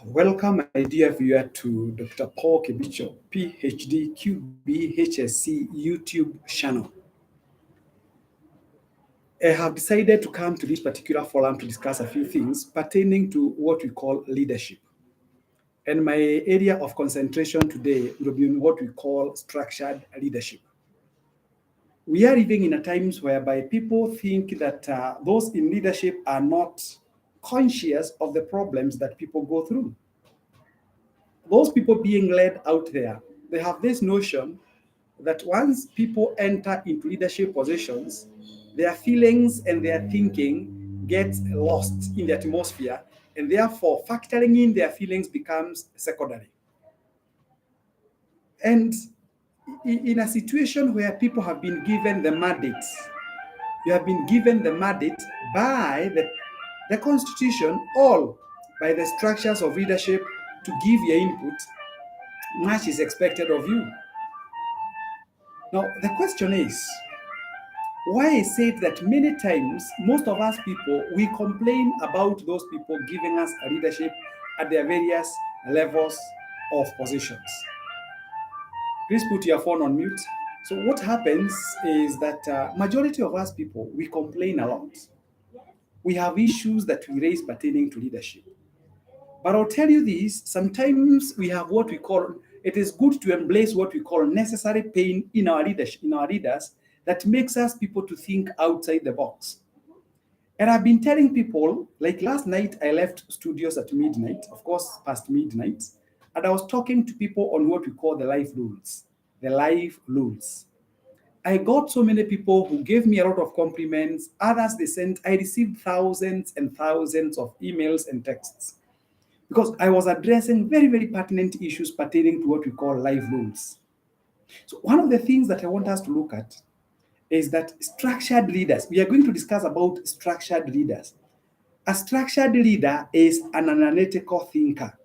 Welcome, my dear viewer, to Dr. Paul Kibicho, PhD, QB, HSC YouTube channel. I have decided to come to this particular forum to discuss a few things pertaining to what we call leadership. And my area of concentration today will be in what we call structured leadership. We are living in a times whereby people think that those in leadership are not conscious of the problems that people go through. Those people being led out there, they have this notion that once people enter into leadership positions, their feelings and their thinking gets lost in the atmosphere, and therefore factoring in their feelings becomes secondary. And in a situation where people have been given the mandate, you have been given the mandate by the constitution, all by the structures of leadership to give your input, much is expected of you. Now, the question is, why is it that many times, most of us people, we complain about those people giving us a leadership at their various levels of positions? Please put your phone on mute. So what happens is that majority of us people, we complain a lot. We have issues that we raise pertaining to leadership. But I'll tell you this, sometimes we have what we call, it is good to embrace what we call necessary pain in our leadership, in our leaders, that makes us people to think outside the box. And I've been telling people, like last night, I left studios at midnight, of course, past midnight, and I was talking to people on what we call the life rules, the life rules. I got so many people who gave me a lot of compliments. Others, I received thousands and thousands of emails and texts because I was addressing very, very pertinent issues pertaining to what we call life rules. So one of the things that I want us to look at is that structured leaders, we are going to discuss about structured leaders. A structured leader is an analytical thinker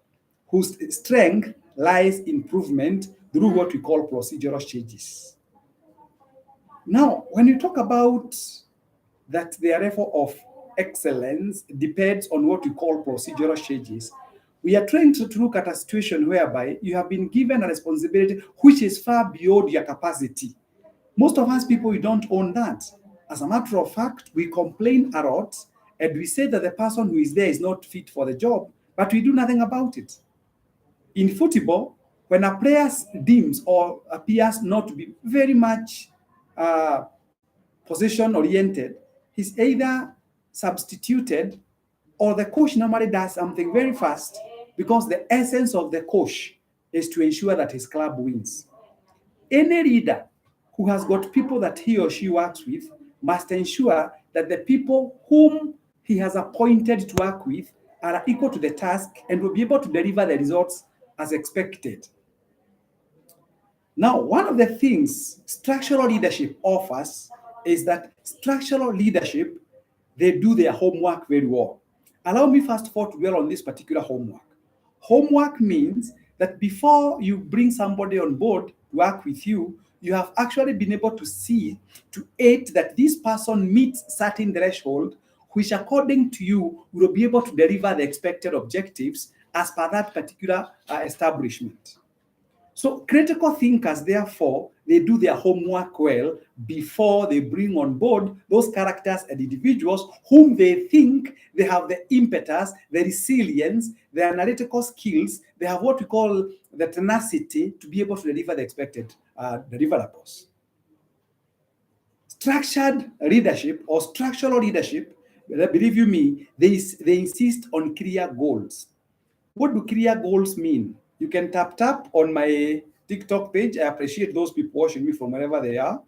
whose strength lies in improvement through what we call procedural changes. Now, when you talk about that the level of excellence depends on what we call procedural changes, we are trying to look at a situation whereby you have been given a responsibility which is far beyond your capacity. Most of us people, we don't own that. As a matter of fact, we complain a lot and we say that the person who is there is not fit for the job, but we do nothing about it. In football, when a player deems or appears not to be very much position oriented, he's either substituted or the coach normally does something very fast because the essence of the coach is to ensure that his club wins. Any leader who has got people that he or she works with must ensure that the people whom he has appointed to work with are equal to the task and will be able to deliver the results as expected. Now, one of the things structural leadership offers is that structural leadership, they do their homework very well. Allow me first of all to dwell on this particular homework. Homework means that before you bring somebody on board to work with you, you have actually been able to see, to aid that this person meets certain threshold, which according to you will be able to deliver the expected objectives as per that particular establishment. So critical thinkers, therefore, they do their homework well before they bring on board those characters and individuals whom they think they have the impetus, the resilience, the analytical skills, they have what we call the tenacity to be able to deliver the expected deliverables. Structured leadership or structural leadership, believe you me, they insist on clear goals. What do clear goals mean? You can tap on my TikTok page. I appreciate those people watching me from wherever they are.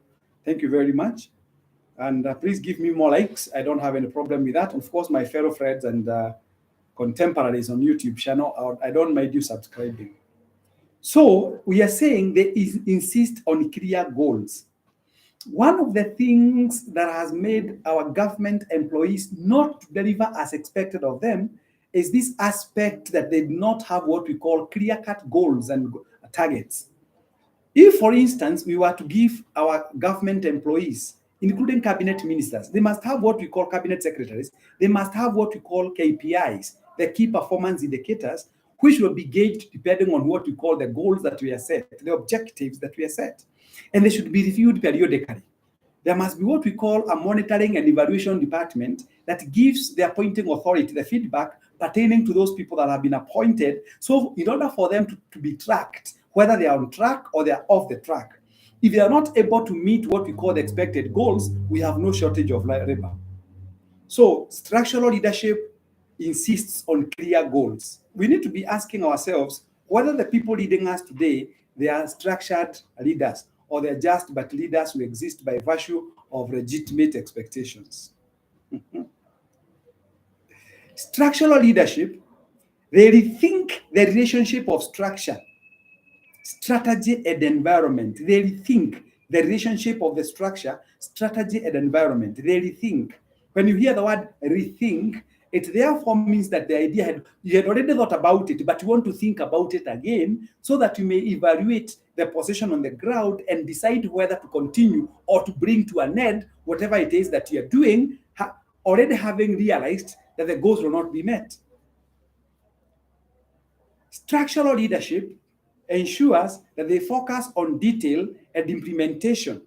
Thank you very much. And please give me more likes. I don't have any problem with that. Of course, my fellow friends and contemporaries on YouTube channel, I don't mind you subscribing. So we are saying they insist on clear goals. One of the things that has made our government employees not deliver as expected of them is this aspect that they do not have what we call clear-cut goals and targets. If, for instance, we were to give our government employees, including cabinet ministers, they must have what we call cabinet secretaries. they must have what we call KPIs, the key performance indicators, which will be gauged depending on what we call the goals that we are set, the objectives that we are set. And they should be reviewed periodically. There must be what we call a monitoring and evaluation department that gives the appointing authority the feedback pertaining to those people that have been appointed. So in order for them to be tracked, whether they are on track or they are off the track. If they are not able to meet what we call the expected goals, we have no shortage of labor. So structural leadership insists on clear goals. We need to be asking ourselves whether the people leading us today, they are structured leaders, or they're just but leaders who exist by virtue of legitimate expectations. Structural leadership, they rethink the relationship of structure, strategy, and environment. They rethink the relationship of the structure, strategy, and environment. They rethink. When you hear the word rethink, it therefore means that the idea you had already thought about it, but you want to think about it again so that you may evaluate the position on the ground and decide whether to continue or to bring to an end whatever it is that you're doing, already having realized that the goals will not be met. Structural leadership ensures that they focus on detail and implementation.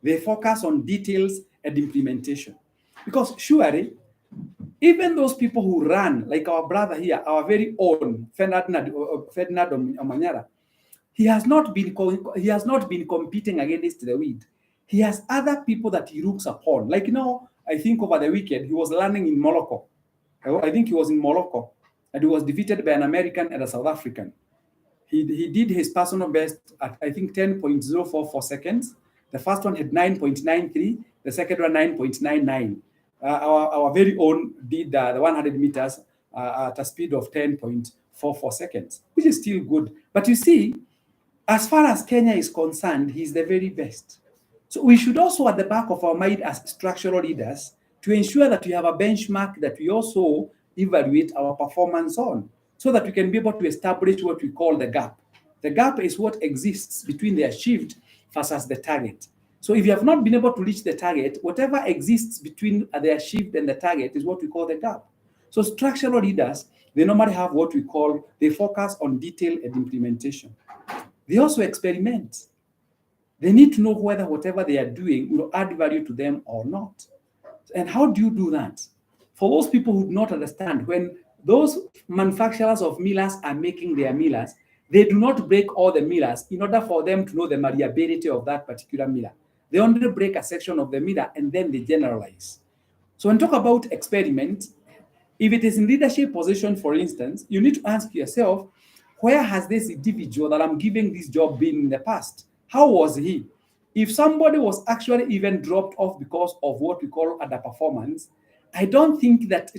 They focus on details and implementation. Because surely, even those people who run, like our brother here, our very own Ferdinand Omanyala, he has not been competing against the weed. He has other people that he looks upon. Like, I think over the weekend, he was learning in Morocco. I think he was in Morocco, and he was defeated by an American and a South African. He did his personal best at, I think, 10.044 seconds. The first one had 9.93, the second one 9.99. Our very own did the 100 meters at a speed of 10.44 seconds, which is still good. But you see, as far as Kenya is concerned, he's the very best. So we should also, at the back of our mind as structural leaders, to ensure that we have a benchmark that we also evaluate our performance on, so that we can be able to establish what we call the gap. The gap is what exists between the achieved versus the target. So if you have not been able to reach the target, whatever exists between the achieved and the target is what we call the gap. So structural leaders, they normally have what we call, they focus on detail and implementation. They also experiment. They need to know whether whatever they are doing will add value to them or not. And how do you do that? For those people who do not understand, when those manufacturers of millers are making their millers, they do not break all the millers in order for them to know the malleability of that particular miller. They only break a section of the miller and then they generalize. So when you talk about experiment, if it is in leadership position, for instance, you need to ask yourself, where has this individual that I'm giving this job been in the past? How was he? If somebody was actually even dropped off because of what we call underperformance, I don't think that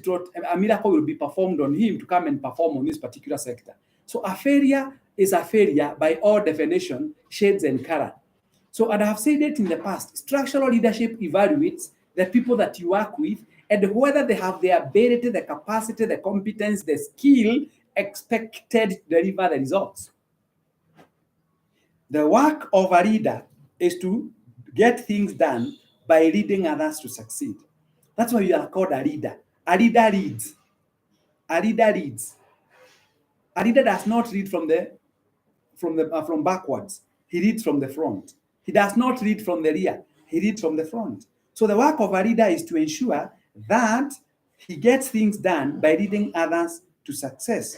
a miracle will be performed on him to come and perform on this particular sector. So a failure is a failure by all definition, shades and color. So, and I have said it in the past, structural leadership evaluates the people that you work with and whether they have the ability, the capacity, the competence, the skill expected to deliver the results. The work of a leader is to get things done by leading others to succeed. That's why you are called a leader. A leader leads. A leader leads. A leader does not lead from backwards. He leads from the front. He does not lead from the rear. He leads from the front. So the work of a leader is to ensure that he gets things done by leading others to success.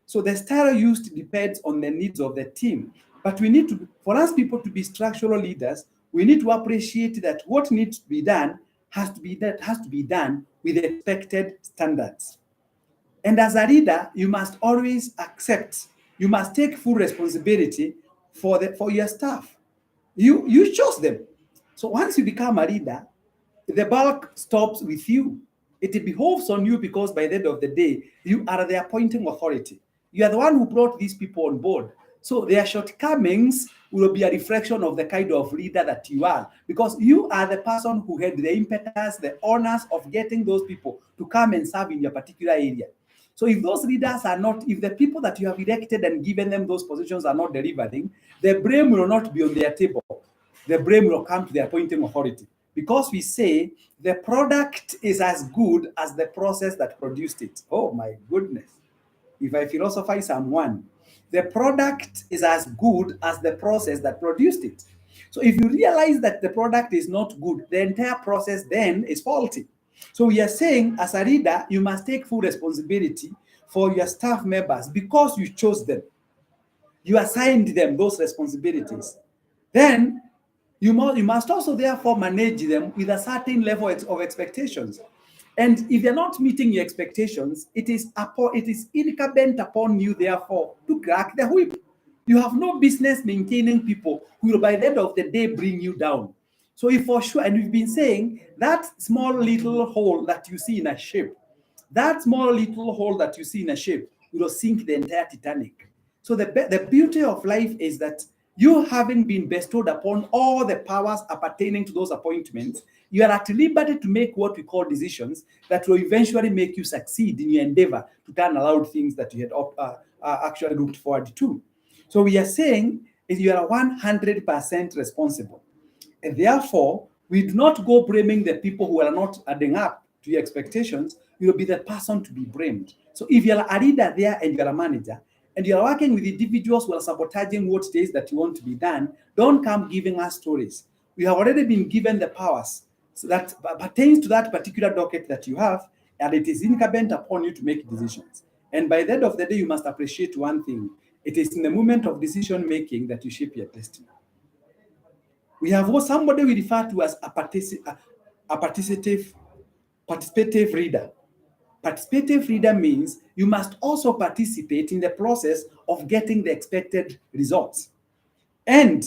So the style used depends on the needs of the team. But we need to, for us people to be structural leaders, we need to appreciate that what needs to be done has to be done with expected standards. And as a leader, you must always accept, you must take full responsibility for your staff. You chose them. So once you become a leader, the bulk stops with you. It behoves on you because by the end of the day, you are the appointing authority. You are the one who brought these people on board. So their shortcomings will be a reflection of the kind of leader that you are, because you are the person who had the impetus, the honors of getting those people to come and serve in your particular area. So if those leaders are not, if the people that you have elected and given them those positions are not delivering, the blame will not be on their table. The blame will come to the appointing authority, because we say the product is as good as the process that produced it. Oh my goodness. If I philosophize someone, the product is as good as the process that produced it. So if you realize that the product is not good, the entire process then is faulty. So we are saying, as a leader, you must take full responsibility for your staff members because you chose them. You assigned them those responsibilities. Then you must also therefore manage them with a certain level of expectations. And if they're not meeting your expectations, it is incumbent upon you, therefore, to crack the whip. You have no business maintaining people who will, by the end of the day, bring you down. So if for sure, and we've been saying that small little hole that you see in a ship, that small little hole that you see in a ship will sink the entire Titanic. So the beauty of life is that you, having been bestowed upon all the powers appertaining to those appointments, you are at liberty to make what we call decisions that will eventually make you succeed in your endeavor to turn around things that you had actually looked forward to. So we are saying is you are 100% responsible. And therefore, we do not go blaming the people who are not adding up to your expectations. You will be the person to be blamed. So if you're a leader there and you're a manager, and you're working with individuals who are sabotaging what it is that you want to be done, don't come giving us stories. We have already been given the powers that pertains to that particular docket that you have, and it is incumbent upon you to make decisions. And by the end of the day, you must appreciate one thing. It is in the moment of decision making that you shape your destiny. We have somebody we refer to as a participative reader. Participative reader means you must also participate in the process of getting the expected results. And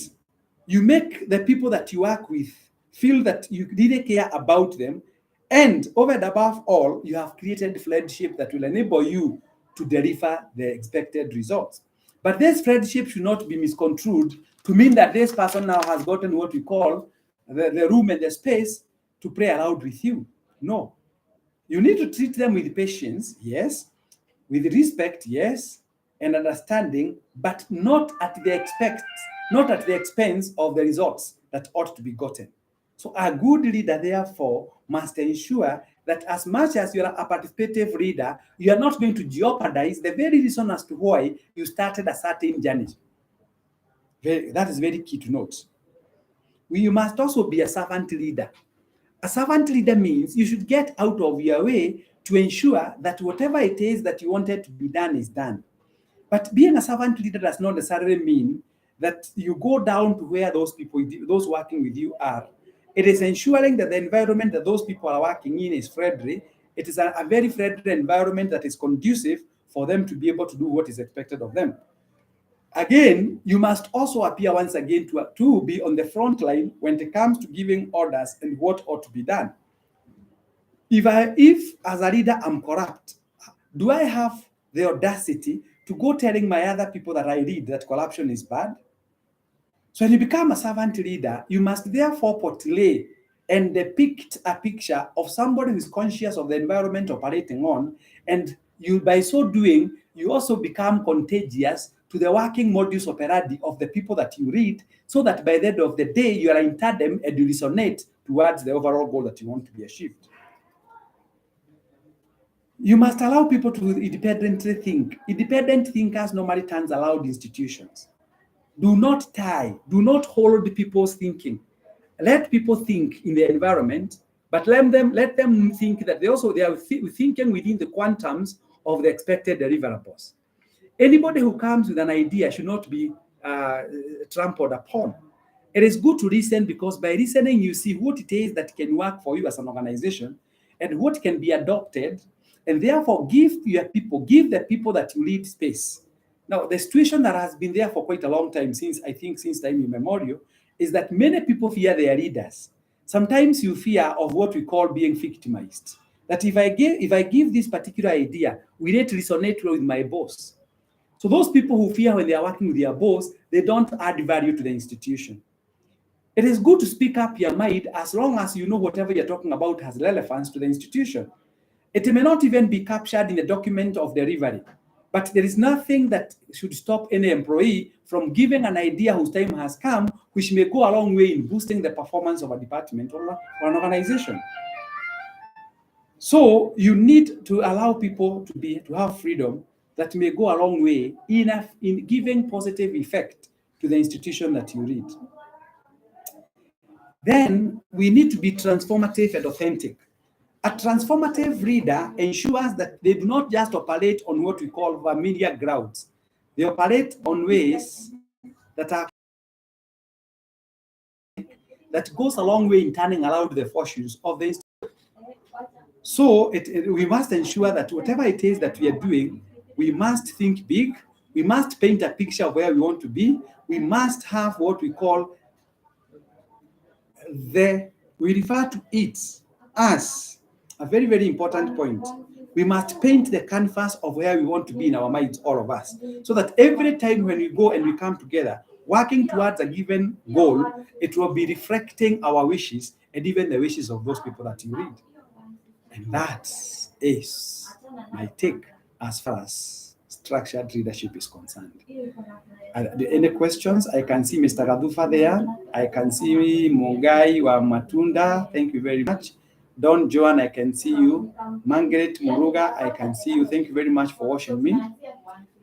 you make the people that you work with feel that you really care about them. And over and above all, you have created friendship that will enable you to deliver the expected results. But this friendship should not be misconstrued to mean that this person now has gotten what we call the room and the space to play around with you. No. You need to treat them with patience, yes, with respect, yes, and understanding, but not at the expense of the results that ought to be gotten. So a good leader, therefore, must ensure that as much as you are a participative leader, you are not going to jeopardize the very reason as to why you started a certain journey. That is very key to note. You must also be a servant leader. A servant leader means you should get out of your way to ensure that whatever it is that you wanted to be done is done. But being a servant leader does not necessarily mean that you go down to where those people, those working with you are. It is ensuring that the environment that those people are working in is friendly. It is a very friendly environment that is conducive for them to be able to do what is expected of them. Again, you must also appear once again to be on the front line when it comes to giving orders and what ought to be done. If as a leader I'm corrupt, do I have the audacity to go telling my other people that I lead that corruption is bad? So when you become a servant leader, you must therefore portray and depict a picture of somebody who is conscious of the environment operating on, and you, by so doing, you also become contagious to the working modus operandi of the people that you lead, so that by the end of the day, you are in tandem and you resonate towards the overall goal that you want to be achieved. You must allow people to independently think. Independent thinkers normally turns around institutions. Do not do not hold people's thinking. Let people think in the environment, but let them think that they are thinking within the quantums of the expected deliverables. Anybody who comes with an idea should not be trampled upon. It is good to listen, because by listening, you see what it is that can work for you as an organization and what can be adopted, and therefore give the people that you lead space. Now, the situation that has been there for quite a long time, since time immemorial, is that many people fear their leaders. Sometimes you fear of what we call being victimized. That if I give this particular idea, will it resonate with my boss? So those people who fear when they are working with their boss, they don't add value to the institution. It is good to speak up your mind as long as you know whatever you're talking about has relevance to the institution. It may not even be captured in the document of delivery, But there is nothing that should stop any employee from giving an idea whose time has come, which may go a long way in boosting the performance of a department or an organization. So you need to allow people to have freedom that may go a long way in giving positive effect to the institution that you read. Then we need to be transformative and authentic. A transformative reader ensures that they do not just operate on what we call familiar grounds. They operate on ways that are that goes a long way in turning around the fortunes of the institution. So we must ensure that whatever it is that we are doing, we must think big. We must paint a picture of where we want to be. We must have what we call we refer to it as a very, very important point. We must paint the canvas of where we want to be in our minds, all of us, so that every time when we go and we come together, working towards a given goal, it will be reflecting our wishes and even the wishes of those people that you read. And that is my take as far as structured leadership is concerned. Any questions? I can see Mr. Gadufa there. I can see Mungai wa Matunda. Thank you very much. Don Joan, I can see you. Margaret Muruga, I can see you. Thank you very much for watching me.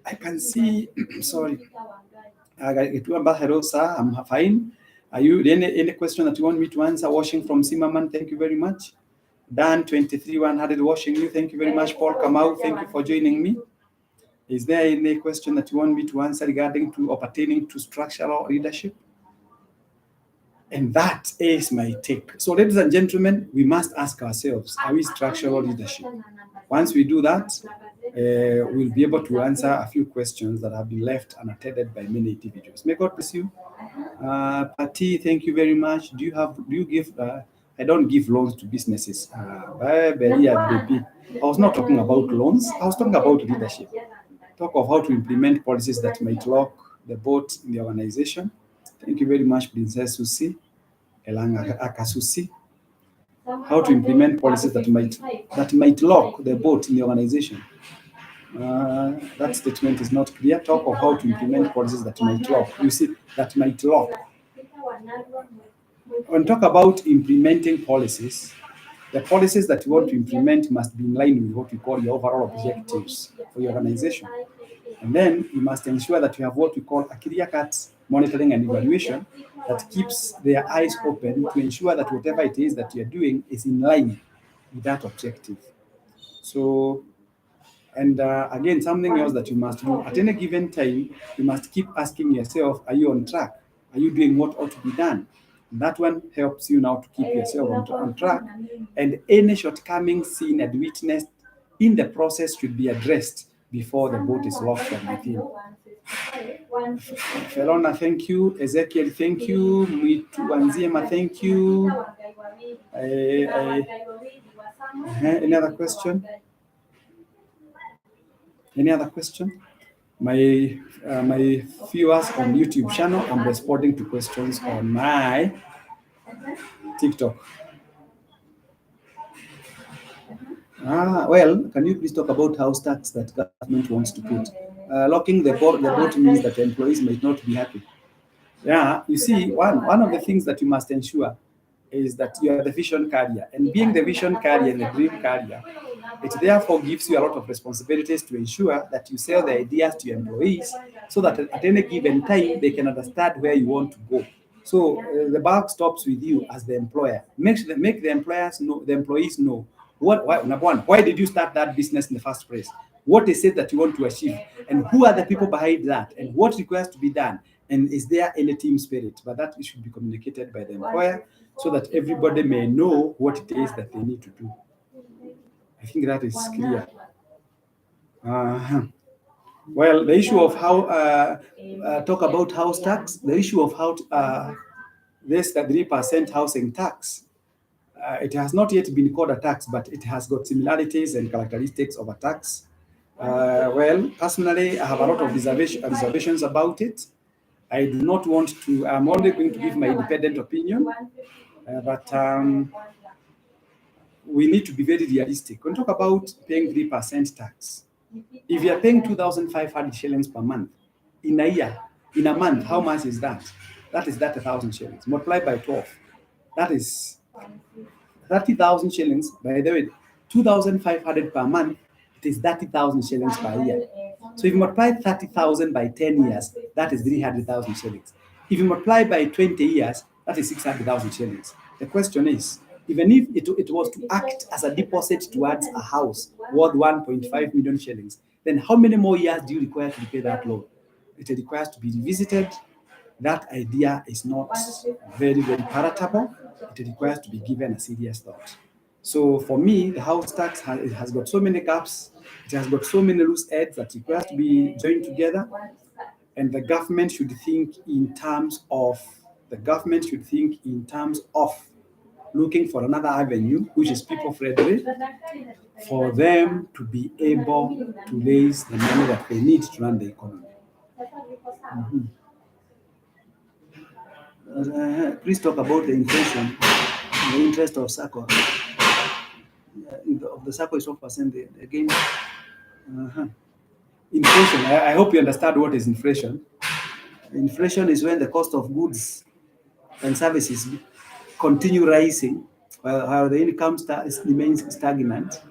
I can see, sorry. Hello, sir. I'm fine. Are you any question that you want me to answer? Washing from Zimmerman, thank you very much. Dan 23100 washing you. Thank you very much. Paul Kamau, thank you for joining me. Is there any question that you want me to answer regarding to or pertaining to structural leadership? And that is my take. So, ladies and gentlemen, we must ask ourselves, are we structural leadership? Once we do that, we'll be able to answer a few questions that have been left unattended by many individuals. May God bless you. Patty, thank you very much. Do you give, I don't give loans to businesses. I was not talking about loans. I was talking about leadership. Talk of how to implement policies that might lock the boat in the organization. Thank you very much, Princess Susi, Elanga Akasusi. How to implement policies that might lock the boat in the organization. That statement is not clear. Talk of how to implement policies that might lock. You see, that might lock. When talk about implementing policies, the policies that you want to implement must be in line with what we call your overall objectives for your organization. And then you must ensure that you have what we call a clear-cut monitoring and evaluation that keeps their eyes open to ensure that whatever it is that you're doing is in line with that objective. So, and again, something else that you must do at any given time, you must keep asking yourself, are you on track? Are you doing what ought to be done? And that one helps you now to keep yourself on track. And any shortcomings seen and witnessed in the process should be addressed before the boat is lost from within. Felona, thank you. Ezekiel, thank you. Mitu Wanziema, thank you. Any other question? Any other question? My viewers on YouTube channel, I'm responding to questions on my TikTok. Well, can you please talk about house tax that government wants to put? Locking the boat means that employees might not be happy. Yeah, you see, one of the things that you must ensure is that you are the vision carrier. And being the vision carrier and the dream carrier, it therefore gives you a lot of responsibilities to ensure that you sell the ideas to your employees so that at any given time, they can understand where you want to go. So the buck stops with you as the employer. Make the employees know why did you start that business in the first place? What is it that you want to achieve? And who are the people behind that? And what requires to be done? And is there any team spirit? But that should be communicated by the employer so that everybody may know what it is that they need to do. I think that is clear. Well, the issue of how talk about house tax, the issue of how this 3% housing tax, it has not yet been called a tax, but it has got similarities and characteristics of a tax. Well, personally, I have a lot of reservations about it. I do not want to, I'm only going to give my independent opinion, but we need to be very realistic. When we talk about paying 3% tax, If you are paying 2,500 shillings per month, in a year, in a month, how much is that? That is 30,000 shillings. Multiplied by 12. That is 30,000 shillings. By the way, 2,500 per month, it is 30,000 shillings per year. So if you multiply 30,000 by 10 years, that is 300,000 shillings. If you multiply by 20 years, that is 600,000 shillings. The question is, even if it was to act as a deposit towards a house worth 1.5 million shillings, then how many more years do you require to repay that loan? It requires to be revisited. That idea is not very, very palatable. It requires to be given a serious thought. So for me, the house tax has got so many gaps. It has got so many loose ends that requires to be joined together. And the government should think in terms of looking for another avenue, which is people friendly, for them to be able to raise the money that they need to run the economy. Please talk about the inflation, the interest of SACCO. Of the SACCO is 12% again. Inflation. I hope you understand what is inflation. Inflation is when the cost of goods and services continue rising while the income remains stagnant,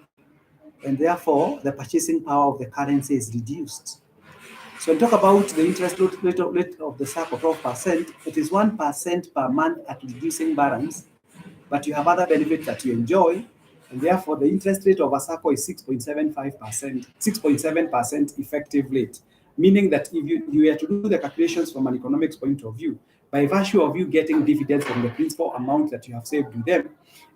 and therefore the purchasing power of the currency is reduced. So when we talk about the interest rate of the SACCO, 12%, it is 1% per month at reducing balance, but you have other benefits that you enjoy, and therefore the interest rate of a SACCO is 6.75%, 6.7% effective rate, meaning that if you were to do the calculations from an economics point of view, by virtue of you getting dividends from the principal amount that you have saved with them,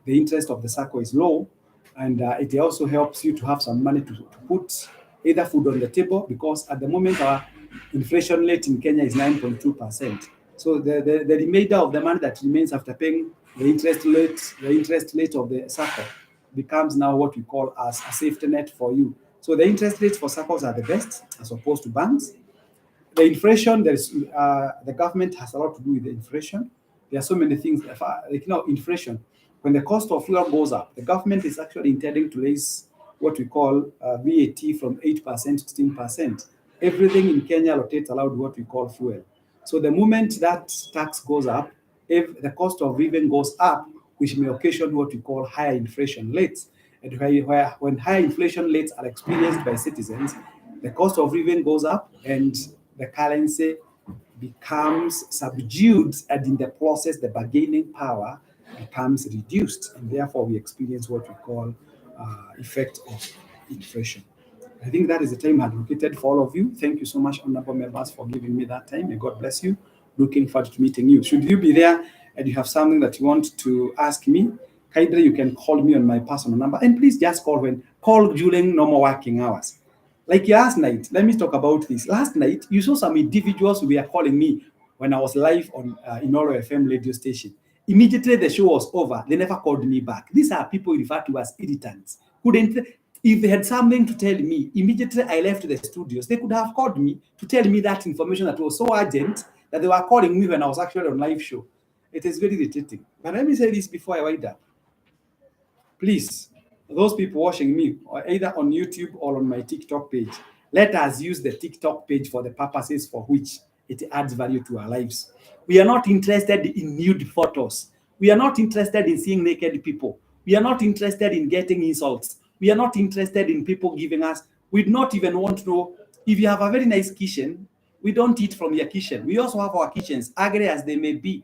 the interest of the SACCO is low, and it also helps you to have some money to put either food on the table, because at the moment our inflation rate in Kenya is 9.2%. So the remainder of the money that remains after paying the interest rate of the SACCO becomes now what we call as a safety net for you. So the interest rates for SACCOs are the best as opposed to banks. The inflation, the government has a lot to do with the inflation. There are so many things. Inflation, when the cost of fuel goes up, the government is actually intending to raise what we call VAT from 8% to 16%. Everything in Kenya rotates around what we call fuel. So the moment that tax goes up, if the cost of living goes up, which may occasion what we call higher inflation rates. And when higher inflation rates are experienced by citizens, the cost of living goes up and the currency becomes subdued, and in the process, the bargaining power becomes reduced, and therefore we experience what we call effect of inflation. I think that is the time advocated for all of you. Thank you so much, honorable members, for giving me that time. May God bless you. Looking forward to meeting you. Should you be there and you have something that you want to ask me, kindly you can call me on my personal number, and please just call during normal working hours. Like last night, let me talk about this. Last night, you saw some individuals who were calling me when I was live on Inoro FM radio station. Immediately the show was over, they never called me back. These are people referred to as irritants. If they had something to tell me, immediately I left the studios, they could have called me to tell me that information that was so urgent that they were calling me when I was actually on live show. It is very irritating. But let me say this before I wind up. Please, those people watching me, or either on YouTube or on my TikTok page, let us use the TikTok page for the purposes for which it adds value to our lives. We are not interested in nude photos. We are not interested in seeing naked people. We are not interested in getting insults. We are not interested in people giving us. We do not even want to know if you have a very nice kitchen. We don't eat from your kitchen. We also have our kitchens, ugly as they may be.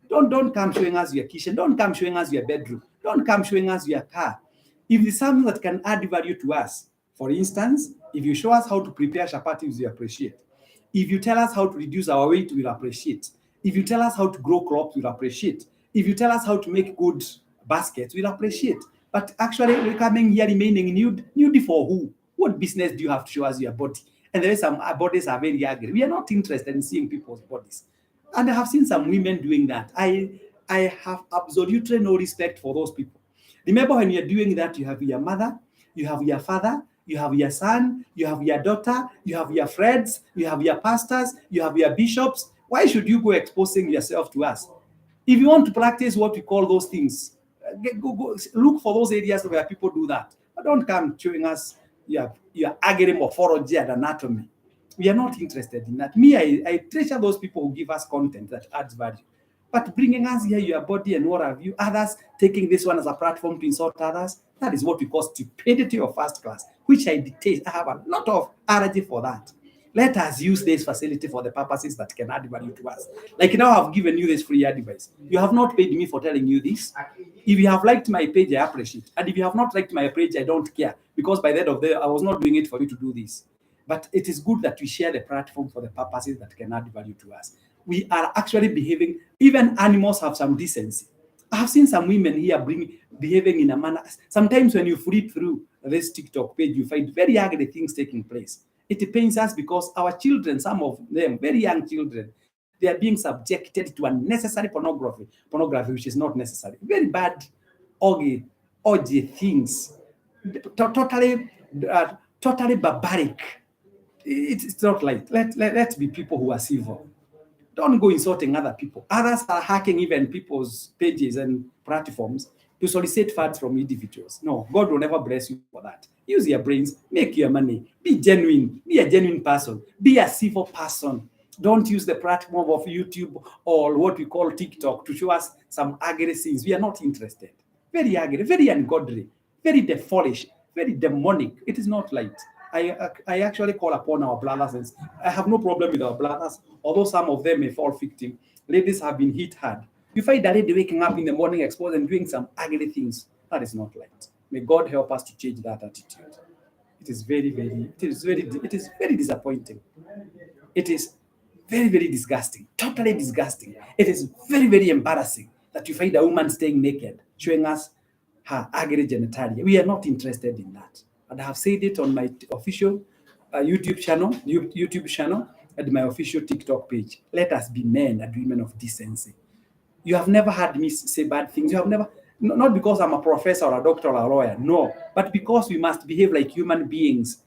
Don't come showing us your kitchen. Don't come showing us your bedroom. Don't come showing us your car. If it's something that can add value to us, for instance, if you show us how to prepare chapatis, we appreciate. If you tell us how to reduce our weight, we'll appreciate. If you tell us how to grow crops, we'll appreciate. If you tell us how to make good baskets, we'll appreciate. But actually, we're coming here remaining nude for who? What business do you have to show us your body? And there is some bodies are very ugly. We are not interested in seeing people's bodies. And I have seen some women doing that. I have absolutely no respect for those people. Remember, when you're doing that, you have your mother, you have your father, you have your son, you have your daughter, you have your friends, you have your pastors, you have your bishops. Why should you go exposing yourself to us? If you want to practice what we call those things, go look for those areas where people do that. But don't come showing us you are arguing morphology and anatomy. We are not interested in that. Me, I treasure those people who give us content that adds value. But bringing us here, your body and what have you, others taking this one as a platform to insult others, that is what we call stupidity of first class, which I detest. I have a lot of allergy for that. Let us use this facility for the purposes that can add value to us. Like now, I've given you this free advice. You have not paid me for telling you this. If you have liked my page, I appreciate. And if you have not liked my page, I don't care. Because by the end of the day, I was not doing it for you to do this. But it is good that we share the platform for the purposes that can add value to us. We are actually behaving, even animals have some decency. I have seen some women here behaving in a manner. Sometimes when you flip through this TikTok page, you find very ugly things taking place. It pains us because our children, some of them, very young children, they are being subjected to unnecessary pornography which is not necessary. Very bad, orgy things, totally barbaric. It's not like, let's be people who are civil. Don't go insulting other people. Others are hacking even people's pages and platforms to solicit funds from individuals. No, God will never bless you for that. Use your brains, make your money, be genuine, be a genuine person, be a civil person. Don't use the platform of YouTube or what we call TikTok to show us some ugly things. We are not interested. Very ugly, very ungodly, very foolish, very demonic. It is not light. I actually call upon our brothers, and I have no problem with our brothers, although some of them may fall victim. Ladies have been hit hard. You find a lady waking up in the morning exposed and doing some ugly things. That is not light. May God help us to change that attitude. It is it is very disappointing. It is very, very disgusting, totally disgusting. It is very, very embarrassing that you find a woman staying naked, showing us her ugly genitalia. We are not interested in that. And I have said it on my official YouTube channel, and my official TikTok page. Let us be men and women of decency. You have never heard me say bad things. You have never, not because I'm a professor or a doctor or a lawyer, no, but because we must behave like human beings.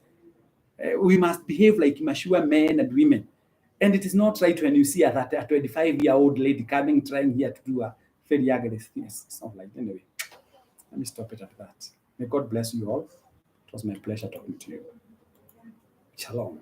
We must behave like mature men and women. And it is not right when you see a 25-year-old lady coming, trying here to do a very ugly thing. It's not like, anyway, let me stop it at that. May God bless you all. It was my pleasure talking to you. Shalom.